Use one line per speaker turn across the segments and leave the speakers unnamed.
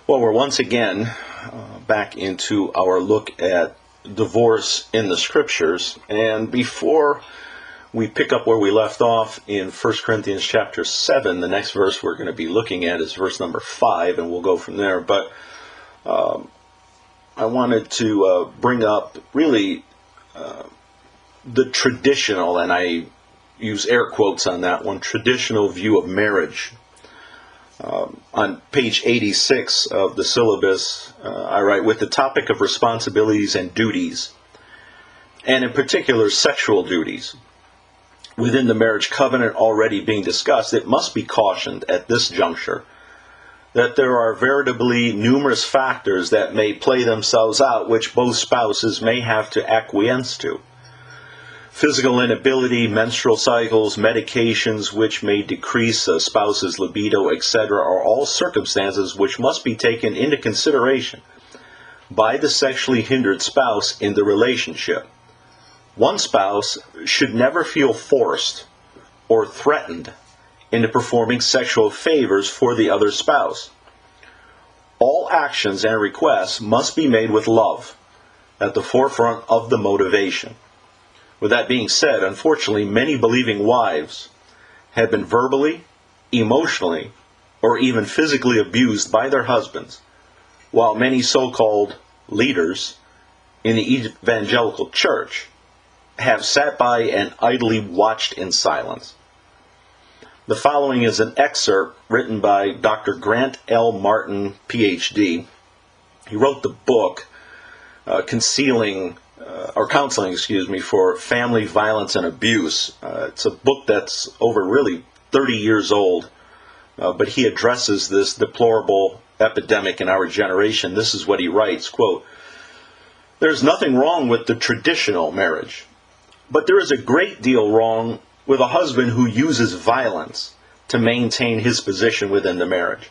Well, we're once again back into our look at divorce in the Scriptures. And before we pick up where we left off in 1 Corinthians chapter 7, the next verse we're going to be looking at is verse number 5, and we'll go from there. But I wanted to bring up really the traditional, and I use air quotes on that one, traditional view of marriage. On page 86 of the syllabus, I write, with the topic of responsibilities and duties, and in particular sexual duties, within the marriage covenant already being discussed, it must be cautioned at this juncture that there are veritably numerous factors that may play themselves out which both spouses may have to acquiesce to. Physical inability, menstrual cycles, medications which may decrease a spouse's libido, etc., are all circumstances which must be taken into consideration by the sexually hindered spouse in the relationship. One spouse should never feel forced or threatened into performing sexual favors for the other spouse. All actions and requests must be made with love at the forefront of the motivation. With that being said, unfortunately, many believing wives have been verbally, emotionally, or even physically abused by their husbands, while many so-called leaders in the evangelical church have sat by and idly watched in silence. The following is an excerpt written by Dr. Grant L. Martin, Ph.D. He wrote the book Counseling for Family Violence and Abuse. It's a book that's over really 30 years old, but he addresses this deplorable epidemic in our generation. This is what he writes, quote, "There's nothing wrong with the traditional marriage, but there is a great deal wrong with a husband who uses violence to maintain his position within the marriage.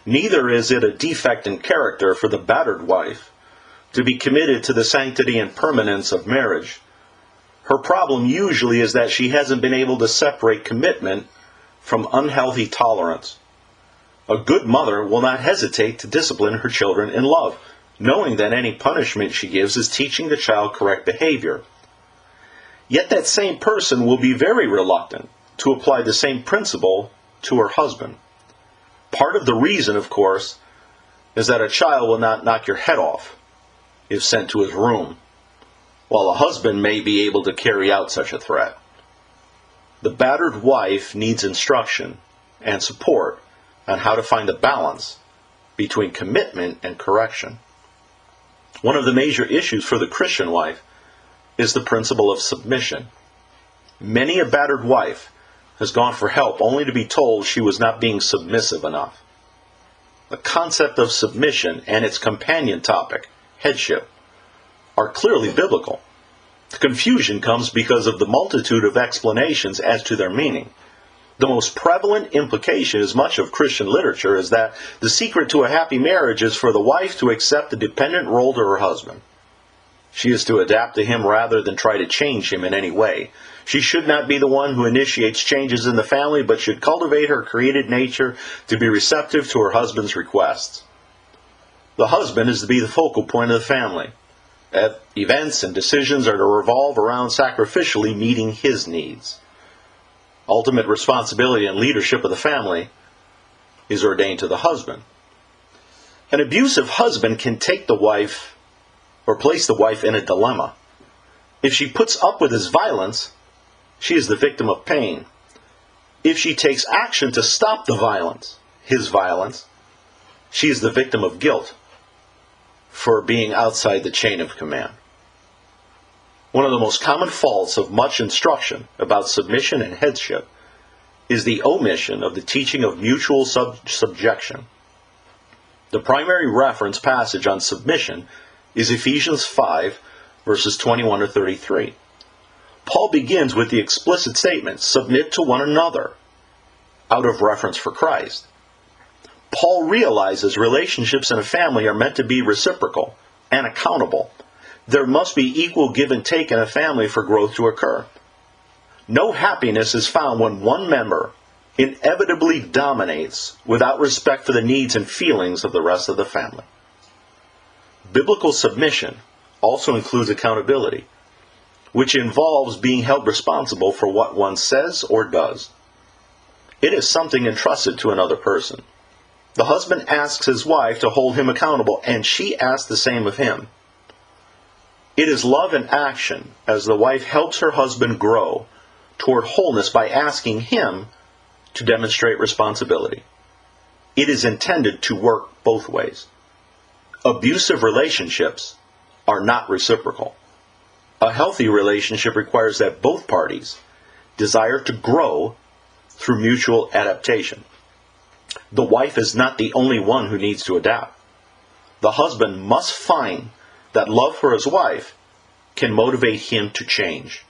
Neither is it a defect in character for the battered wife to be committed to the sanctity and permanence of marriage. Her problem usually is that she hasn't been able to separate commitment from unhealthy tolerance. A good mother will not hesitate to discipline her children in love, knowing that any punishment she gives is teaching the child correct behavior. Yet that same person will be very reluctant to apply the same principle to her husband. Part of the reason, of course, is that a child will not knock your head off if sent to his room, while a husband may be able to carry out such a threat. The battered wife needs instruction and support on how to find a balance between commitment and correction. One of the major issues for the Christian wife is the principle of submission. Many a battered wife has gone for help only to be told she was not being submissive enough. The concept of submission and its companion topic, headship, are clearly biblical. The confusion comes because of the multitude of explanations as to their meaning. The most prevalent implication in much of Christian literature is that the secret to a happy marriage is for the wife to accept the dependent role to her husband. She is to adapt to him rather than try to change him in any way. She should not be the one who initiates changes in the family, but should cultivate her created nature to be receptive to her husband's requests. The husband is to be the focal point of the family. Events and decisions are to revolve around sacrificially meeting his needs. Ultimate responsibility and leadership of the family is ordained to the husband. An abusive husband can take the wife or place the wife in a dilemma. If she puts up with his violence, she is the victim of pain. If she takes action to stop the violence, his violence, she is the victim of guilt for being outside the chain of command. One of the most common faults of much instruction about submission and headship is the omission of the teaching of mutual subjection. The primary reference passage on submission is Ephesians 5, verses 21 to 33. Paul begins with the explicit statement, submit to one another, out of reference for Christ. Paul realizes relationships in a family are meant to be reciprocal and accountable. There must be equal give and take in a family for growth to occur. No happiness is found when one member inevitably dominates without respect for the needs and feelings of the rest of the family. Biblical submission also includes accountability, which involves being held responsible for what one says or does. It is something entrusted to another person. The husband asks his wife to hold him accountable, and she asks the same of him. It is love in action as the wife helps her husband grow toward wholeness by asking him to demonstrate responsibility. It is intended to work both ways. Abusive relationships are not reciprocal. A healthy relationship requires that both parties desire to grow through mutual adaptation. The wife is not the only one who needs to adapt. The husband must find that love for his wife can motivate him to change.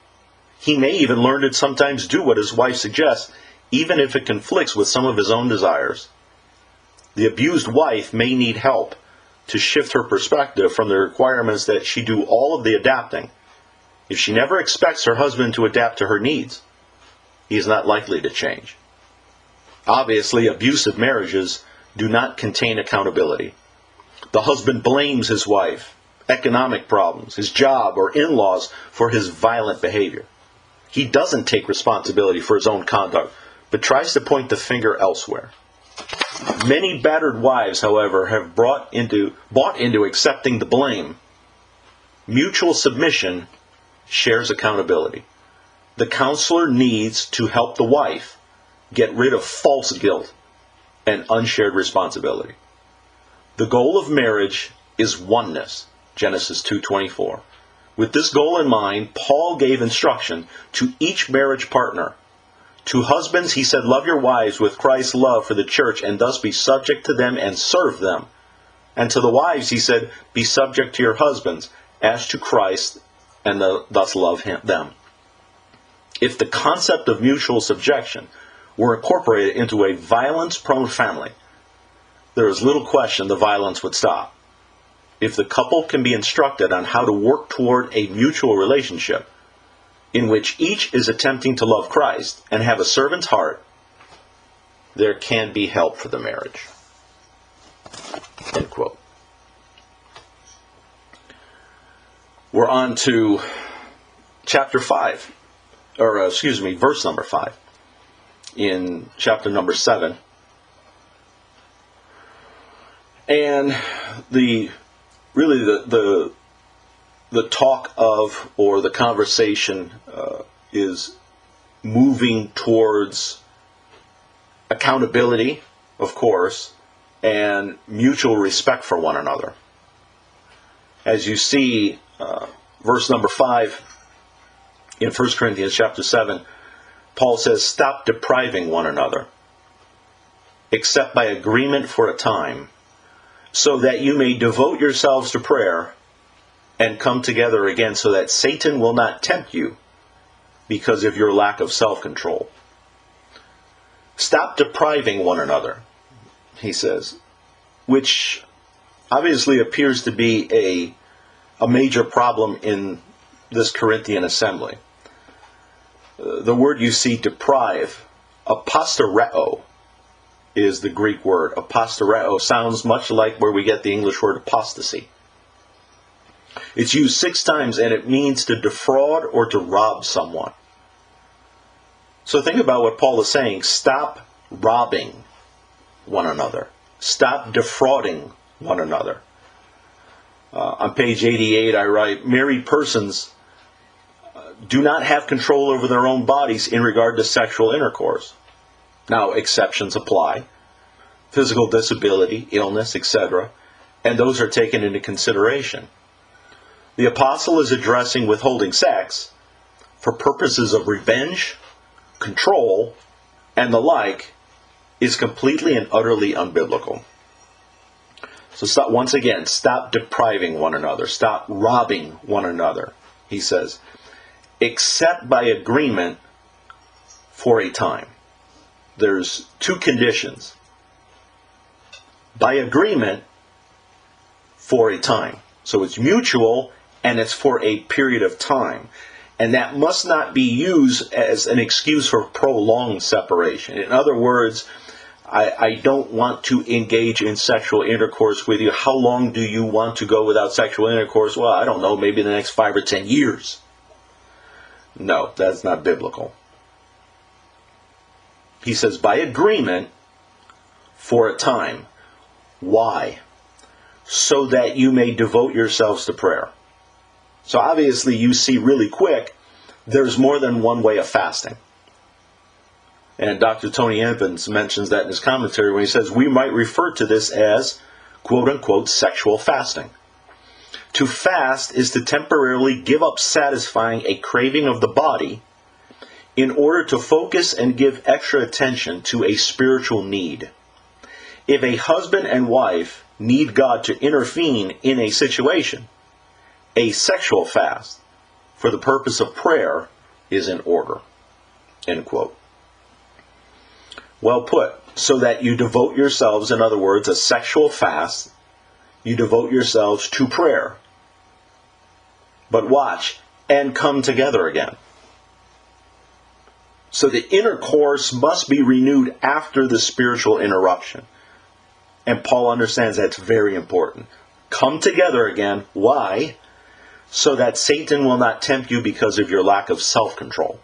He may even learn to sometimes do what his wife suggests, even if it conflicts with some of his own desires. The abused wife may need help to shift her perspective from the requirements that she do all of the adapting. If she never expects her husband to adapt to her needs, he is not likely to change. Obviously, abusive marriages do not contain accountability. The husband blames his wife, economic problems, his job, or in-laws for his violent behavior. He doesn't take responsibility for his own conduct, but tries to point the finger elsewhere. Many battered wives, however, have bought into accepting the blame. Mutual submission shares accountability. The counselor needs to help the wife get rid of false guilt and unshared responsibility. The goal of marriage is oneness, Genesis 2:24. With this goal in mind, Paul gave instruction to each marriage partner. To husbands, he said, love your wives with Christ's love for the church, and thus be subject to them and serve them. And to the wives, he said, be subject to your husbands, as to Christ, and thus love them. If the concept of mutual subjection were incorporated into a violence-prone family, there is little question the violence would stop. If the couple can be instructed on how to work toward a mutual relationship in which each is attempting to love Christ and have a servant's heart, there can be help for the marriage. End quote. We're on to verse number 5 in chapter number 7. And the talk of, or the conversation is moving towards accountability, of course, and mutual respect for one another. As you see, verse number 5 in 1Corinthians chapter 7, Paul says, stop depriving one another, except by agreement for a time, so that you may devote yourselves to prayer and come together again, so that Satan will not tempt you because of your lack of self-control. Stop depriving one another, he says, which obviously appears to be a major problem in this Corinthian assembly. The word you see, deprive, apostoreo, is the Greek word. Apostoreo sounds much like where we get the English word apostasy. It's used 6 times, and it means to defraud or to rob someone. So think about what Paul is saying. Stop robbing one another. Stop defrauding one another. On page 88, I write, married persons do not have control over their own bodies in regard to sexual intercourse. Now, exceptions apply. Physical disability, illness, etc. And those are taken into consideration. The apostle is addressing withholding sex for purposes of revenge, control, and the like is completely and utterly unbiblical. So stop depriving one another. Stop robbing one another, he says, except by agreement for a time. There's 2 conditions. By agreement for a time. So it's mutual and it's for a period of time. And that must not be used as an excuse for prolonged separation. In other words, I don't want to engage in sexual intercourse with you. How long do you want to go without sexual intercourse? Well, I don't know, maybe the next 5 or 10 years. No, that's not biblical. He says, by agreement for a time. Why? So that you may devote yourselves to prayer. So obviously you see really quick, there's more than one way of fasting. And Dr. Tony Evans mentions that in his commentary when he says we might refer to this as, quote-unquote, sexual fasting. To fast is to temporarily give up satisfying a craving of the body in order to focus and give extra attention to a spiritual need. If a husband and wife need God to intervene in a situation, a sexual fast for the purpose of prayer is in order. End quote. Well put. So that you devote yourselves, in other words, a sexual fast, you devote yourselves to prayer. But watch, and come together again. So the intercourse must be renewed after the spiritual interruption. And Paul understands that's very important. Come together again. Why? So that Satan will not tempt you because of your lack of self-control.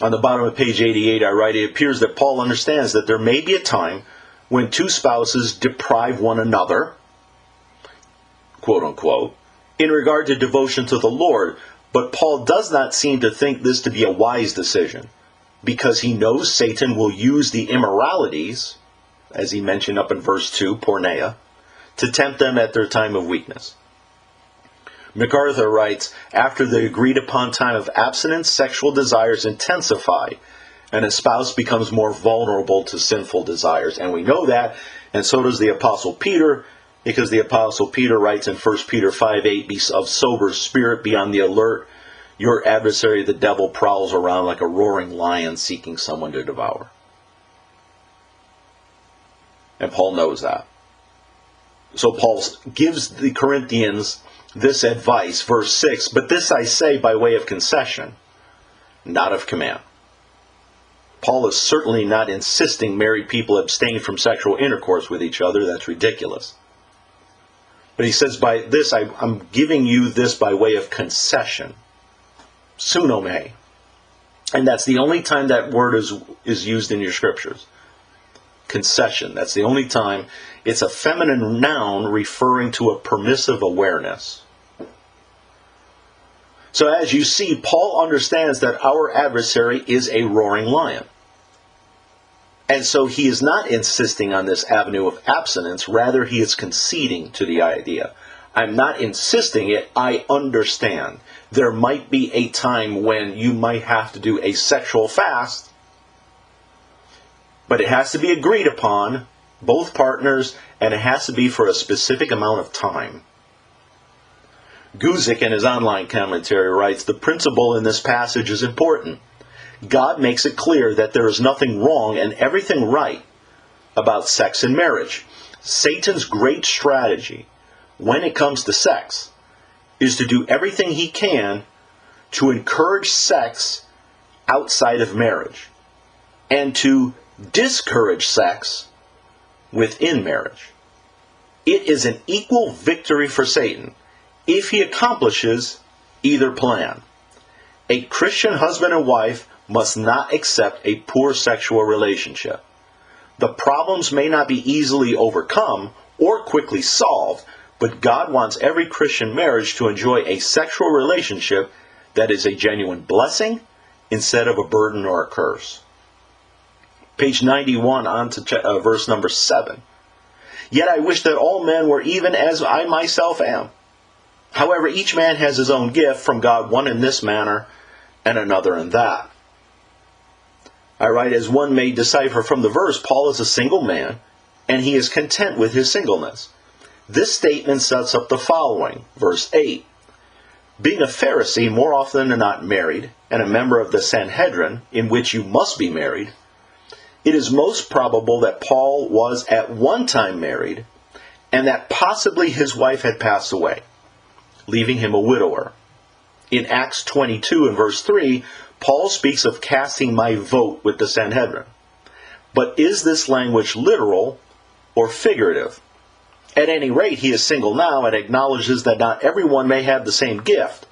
On the bottom of page 88, I write, it appears that Paul understands that there may be a time when two spouses deprive one another, quote unquote, in regard to devotion to the Lord, but Paul does not seem to think this to be a wise decision, because he knows Satan will use the immoralities, as he mentioned up in verse 2, porneia, to tempt them at their time of weakness. MacArthur writes, after the agreed upon time of abstinence, sexual desires intensify, and a spouse becomes more vulnerable to sinful desires. And we know that, and so does the Apostle Peter, because the Apostle Peter writes in 1 Peter 5:8, be of sober spirit, be on the alert. Your adversary, the devil, prowls around like a roaring lion seeking someone to devour. And Paul knows that. So Paul gives the Corinthians this advice, verse 6, but this I say by way of concession, not of command. Paul is certainly not insisting married people abstain from sexual intercourse with each other. That's ridiculous. But he says, by this, I'm giving you this by way of concession. Sunome. And that's the only time that word is used in your scriptures. Concession. That's the only time. It's a feminine noun referring to a permissive awareness. So as you see, Paul understands that our adversary is a roaring lion. And so he is not insisting on this avenue of abstinence. Rather, he is conceding to the idea. I'm not insisting it. I understand. There might be a time when you might have to do a sexual fast. But it has to be agreed upon, both partners, and it has to be for a specific amount of time. Guzik, in his online commentary, writes, the principle in this passage is important. God makes it clear that there is nothing wrong and everything right about sex and marriage. Satan's great strategy, when it comes to sex, is to do everything he can to encourage sex outside of marriage and to discourage sex within marriage. It is an equal victory for Satan if he accomplishes either plan. A Christian husband and wife must not accept a poor sexual relationship. The problems may not be easily overcome or quickly solved, but God wants every Christian marriage to enjoy a sexual relationship that is a genuine blessing instead of a burden or a curse. Page 91 on to verse number 7. Yet I wish that all men were even as I myself am. However, each man has his own gift from God, one in this manner and another in that. I write, as one may decipher from the verse, Paul is a single man, and he is content with his singleness. This statement sets up the following, verse 8. Being a Pharisee, more often than not married, and a member of the Sanhedrin, in which you must be married, it is most probable that Paul was at one time married, and that possibly his wife had passed away, leaving him a widower. in Acts 22 and verse 3, Paul speaks of casting my vote with the Sanhedrin. But is this language literal or figurative? At any rate, he is single now and acknowledges that not everyone may have the same gift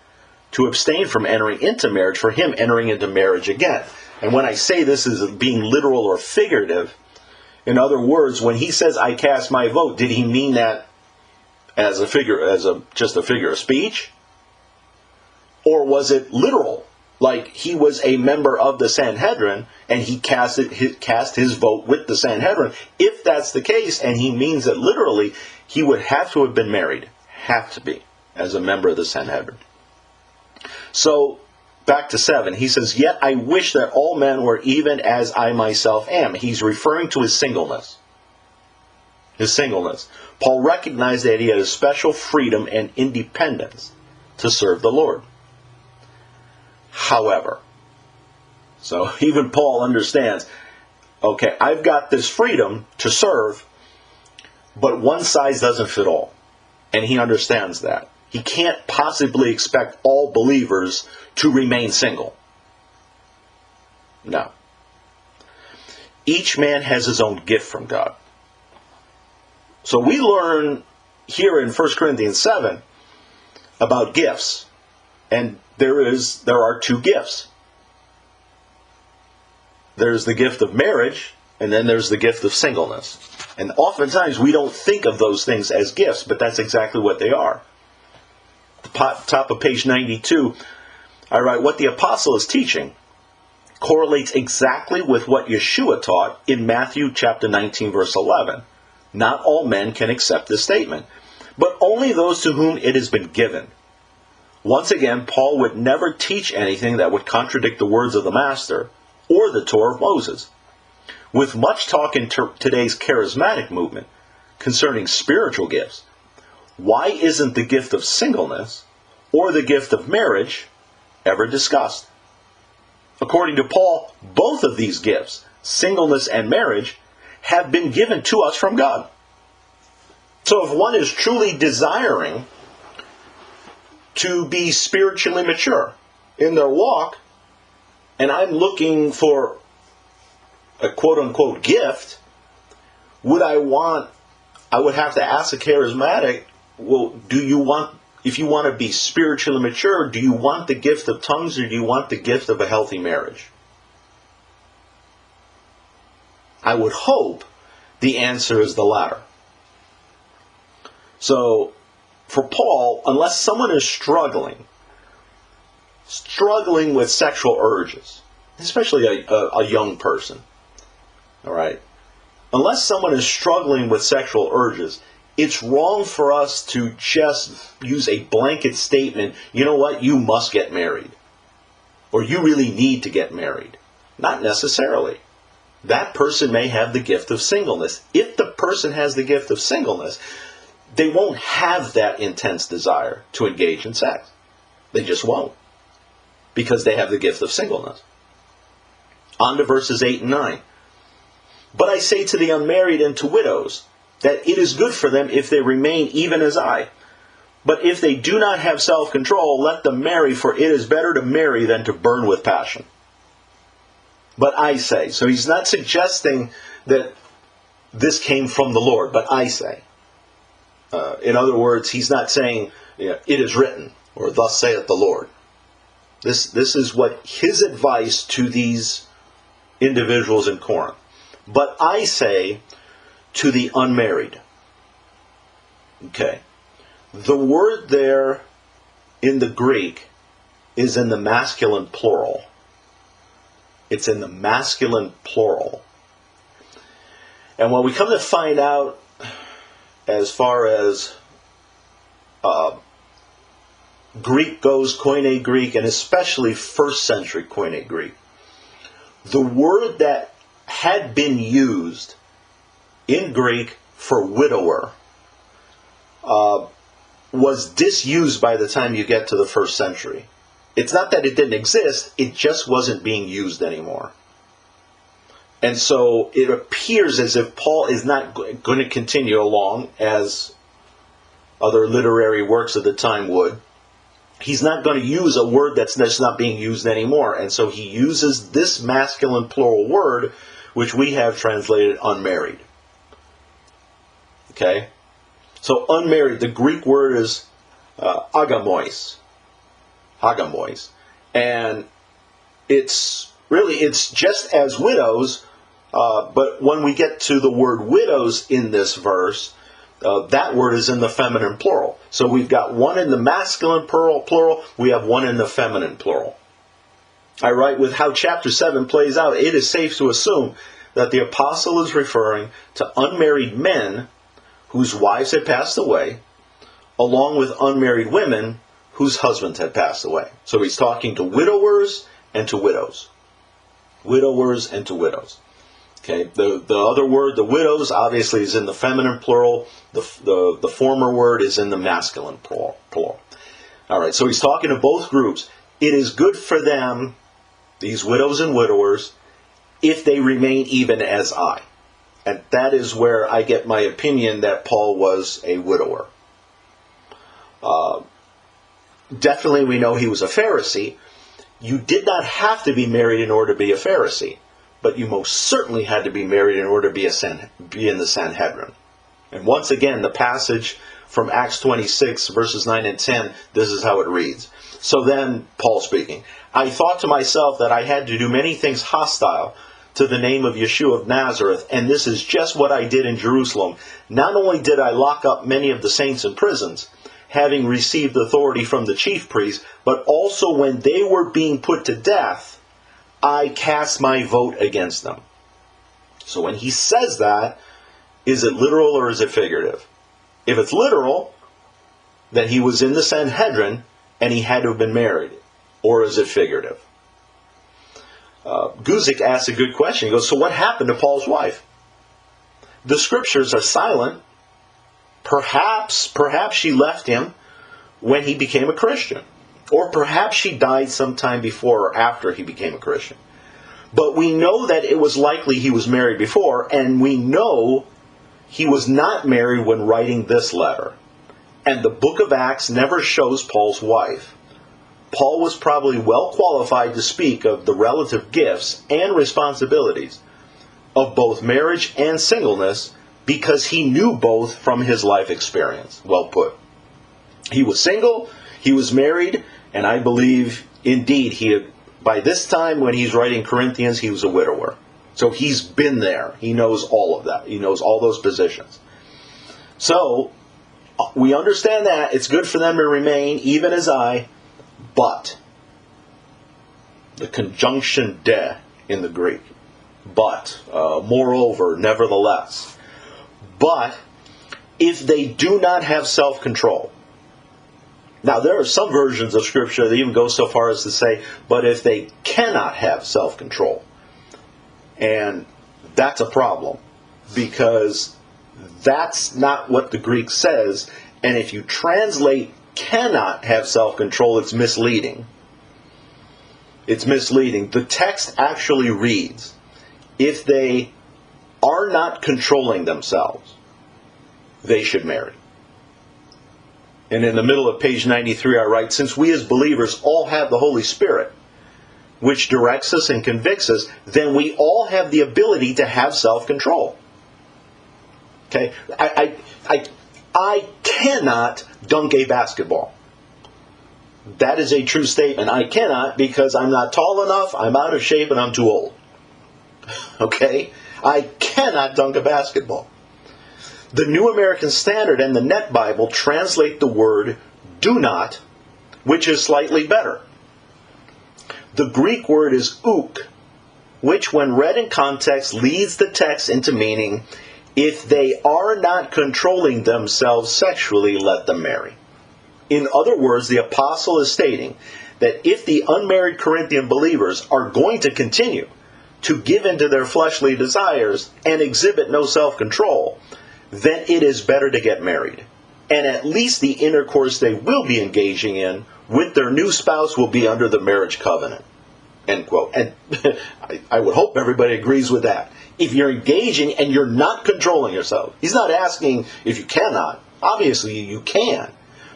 to abstain from entering into marriage, for him entering into marriage again. And when I say this is being literal or figurative, in other words, when he says, I cast my vote, did he mean that as just a figure of speech? Or was it literal? Like he was a member of the Sanhedrin and he cast his vote with the Sanhedrin. If that's the case and he means it literally, he would have to have been married. Have to be, as a member of the Sanhedrin. So, back to 7. He says, yet I wish that all men were even as I myself am. He's referring to his singleness. His singleness. Paul recognized that he had a special freedom and independence to serve the Lord. However, so even Paul understands, okay, I've got this freedom to serve, but one size doesn't fit all. And he understands that. He can't possibly expect all believers to remain single. No. Each man has his own gift from God. So we learn here in 1Corinthians 7 about gifts. And there are 2 gifts. There's the gift of marriage, and then there's the gift of singleness. And oftentimes we don't think of those things as gifts, but that's exactly what they are. Top of page 92, I write, what the apostle is teaching correlates exactly with what Yeshua taught in Matthew chapter 19, verse 11. Not all men can accept this statement, but only those to whom it has been given. Once again, Paul would never teach anything that would contradict the words of the Master or the Torah of Moses. With much talk in today's charismatic movement concerning spiritual gifts, why isn't the gift of singleness or the gift of marriage ever discussed? According to Paul, both of these gifts, singleness and marriage, have been given to us from God. So if one is truly desiring to be spiritually mature in their walk, and I'm looking for a quote-unquote gift, I would have to ask a charismatic, well, if you want to be spiritually mature, do you want the gift of tongues or do you want the gift of a healthy marriage? I would hope the answer is the latter. So, for Paul, unless someone is struggling with sexual urges, especially a young person, all right, unless someone is struggling with sexual urges, it's wrong for us to just use a blanket statement, you know what, you must get married. Or you really need to get married. Not necessarily. That person may have the gift of singleness. If the person has the gift of singleness, they won't have that intense desire to engage in sex. They just won't. Because they have the gift of singleness. On to verses 8 and 9. But I say to the unmarried and to widows, that it is good for them if they remain even as I. But if they do not have self-control, let them marry, for it is better to marry than to burn with passion. But I say, so he's not suggesting that this came from the Lord, but I say. In other words, he's not saying, it is written, or thus saith the Lord. This is what his advice to these individuals in Corinth. But I say to the unmarried. Okay. The word there in the Greek is in the masculine plural. It's in the masculine plural. And when we come to find out, as far as Greek goes, Koine Greek, and especially first century Koine Greek, the word that had been used in Greek for widower was disused by the time you get to the first century. It's not that it didn't exist, it just wasn't being used anymore. And so it appears as if Paul is not going to continue along, as other literary works of the time would, He's not going to use a word that's not being used anymore. And so he uses this masculine plural word, which we have translated unmarried. Okay? So unmarried, the Greek word is agamois. Agamois. And it's just as widows, but when we get to the word widows in this verse, that word is in the feminine plural. So we've got one in the masculine plural, we have one in the feminine plural. I write, with how chapter 7 plays out, it is safe to assume that the apostle is referring to unmarried men whose wives had passed away, along with unmarried women whose husbands had passed away. So he's talking to widowers and to widows. Widowers and to widows. Okay, the other word, the widows, obviously is in the feminine plural. The former word is in the masculine plural. All right, so he's talking to both groups. It is good for them, these widows and widowers, if they remain even as I. And that is where I get my opinion that Paul was a widower. Definitely we know he was a Pharisee. You did not have to be married in order to be a Pharisee. But you most certainly had to be married in order to be in the Sanhedrin. And once again, the passage from Acts 26, verses 9 and 10, this is how it reads. So then, Paul speaking, I thought to myself that I had to do many things hostile to the name of Yeshua of Nazareth, and this is just what I did in Jerusalem. Not only did I lock up many of the saints in prisons, having received authority from the chief priests, but also when they were being put to death, I cast my vote against them. So when he says that, is it literal or is it figurative? If it's literal, then he was in the Sanhedrin and he had to have been married. Or is it figurative? Guzik asks a good question. He goes, so what happened to Paul's wife? The scriptures are silent. Perhaps she left him when he became a Christian. Or perhaps she died sometime before or after he became a Christian. But we know that it was likely he was married before, and we know he was not married when writing this letter. And the book of Acts never shows Paul's wife. Paul was probably well qualified to speak of the relative gifts and responsibilities of both marriage and singleness because he knew both from his life experience. Well put. He was single, he was married, and I believe, indeed, he had, by this time when he's writing Corinthians, he was a widower. So he's been there. He knows all of that. He knows all those positions. So, we understand that. It's good for them to remain, even as I, but, the conjunction de in the Greek, but, moreover, nevertheless, but, if they do not have self-control. Now, there are some versions of Scripture that even go so far as to say, but if they cannot have self-control. And that's a problem, because that's not what the Greek says, and if you translate cannot have self-control, it's misleading. It's misleading. The text actually reads, if they are not controlling themselves, they should marry. And in the middle of page 93, I write, since we as believers all have the Holy Spirit, which directs us and convicts us, then we all have the ability to have self-control. Okay? I cannot dunk a basketball. That is a true statement. I cannot because I'm not tall enough, I'm out of shape, and I'm too old. Okay? I cannot dunk a basketball. The New American Standard and the Net Bible translate the word do not, which is slightly better. The Greek word is ook, which when read in context leads the text into meaning, if they are not controlling themselves sexually, let them marry. In other words, the apostle is stating that if the unmarried Corinthian believers are going to continue to give in to their fleshly desires and exhibit no self-control, then it is better to get married. And at least the intercourse they will be engaging in with their new spouse will be under the marriage covenant. End quote. And I would hope everybody agrees with that. If you're engaging and you're not controlling yourself, he's not asking if you cannot. Obviously you can.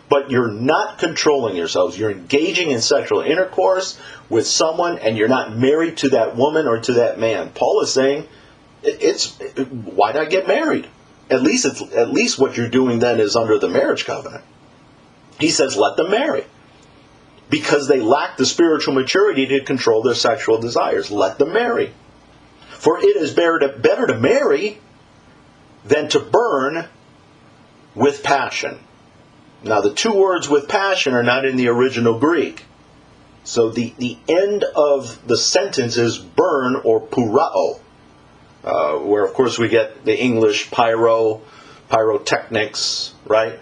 but you're not controlling yourselves. You're engaging in sexual intercourse with someone, and you're not married to that woman or to that man. Paul is saying, why not get married? At least what you're doing then is under the marriage covenant. He says, let them marry, because they lack the spiritual maturity to control their sexual desires. Let them marry. For it is better to marry than to burn with passion. Now, the two words with passion are not in the original Greek. So the end of the sentence is burn or purao, where, of course, we get the English pyrotechnics, right?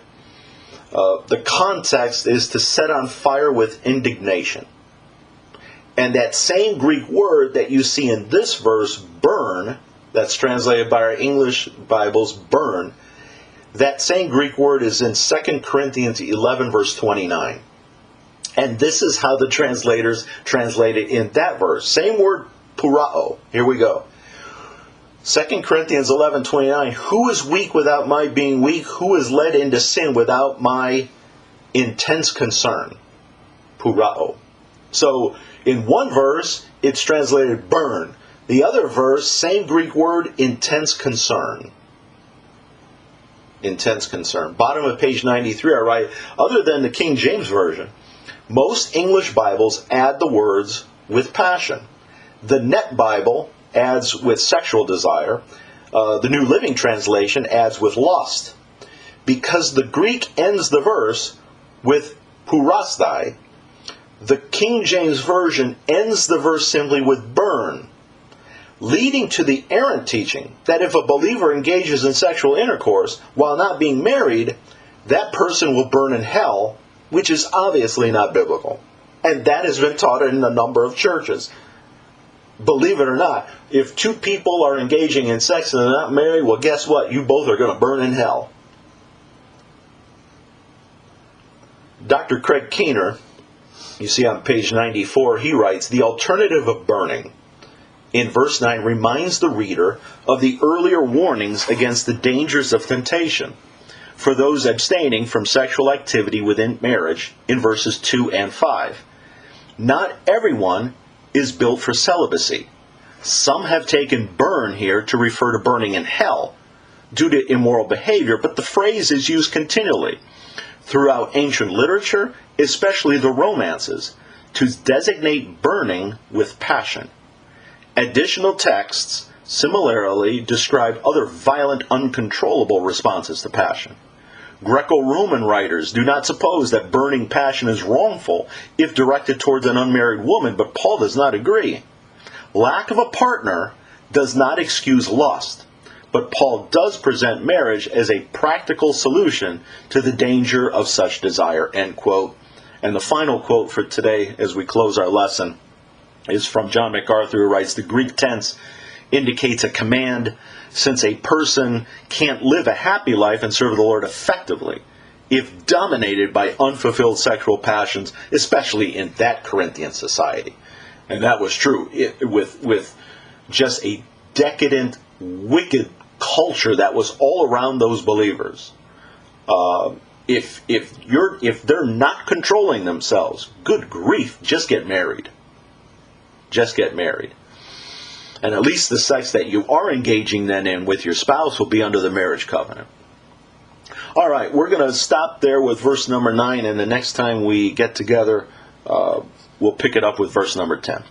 The context is to set on fire with indignation. And that same Greek word that you see in this verse, burn, that's translated by our English Bibles, burn, that same Greek word is in 2 Corinthians 11, verse 29. And this is how the translators translate it in that verse. Same word, purao. Here we go. 2 Corinthians 11:29, who is weak without my being weak? Who is led into sin without my intense concern? Purao. So, in one verse, it's translated burn. The other verse, same Greek word, intense concern. Intense concern. Bottom of page 93, I write, other than the King James Version, most English Bibles add the words with passion. The Net Bible adds with sexual desire. The New Living Translation adds with lust. Because the Greek ends the verse with purastai, the King James Version ends the verse simply with burn, leading to the errant teaching that if a believer engages in sexual intercourse while not being married, that person will burn in hell, which is obviously not biblical. And that has been taught in a number of churches. Believe it or not, if two people are engaging in sex and they're not married, well, guess what? You both are going to burn in hell. Dr. Craig Keener, you see on page 94, he writes, the alternative of burning in verse 9 reminds the reader of the earlier warnings against the dangers of temptation for those abstaining from sexual activity within marriage in verses 2 and 5. Not everyone is built for celibacy. Some have taken burn here to refer to burning in hell due to immoral behavior, but the phrase is used continually throughout ancient literature, especially the romances, to designate burning with passion. Additional texts similarly describe other violent, uncontrollable responses to passion. Greco-Roman writers do not suppose that burning passion is wrongful if directed towards an unmarried woman, but Paul does not agree. Lack of a partner does not excuse lust, but Paul does present marriage as a practical solution to the danger of such desire, end quote. And the final quote for today as we close our lesson is from John MacArthur, who writes, the Greek tense indicates a command, since a person can't live a happy life and serve the Lord effectively if dominated by unfulfilled sexual passions, especially in that Corinthian society. And that was true with just a decadent, wicked culture that was all around those believers. If they're not controlling themselves, good grief, just get married. Just get married. And at least the sex that you are engaging then in with your spouse will be under the marriage covenant. All right, we're going to stop there with verse number 9, and the next time we get together, we'll pick it up with verse number 10.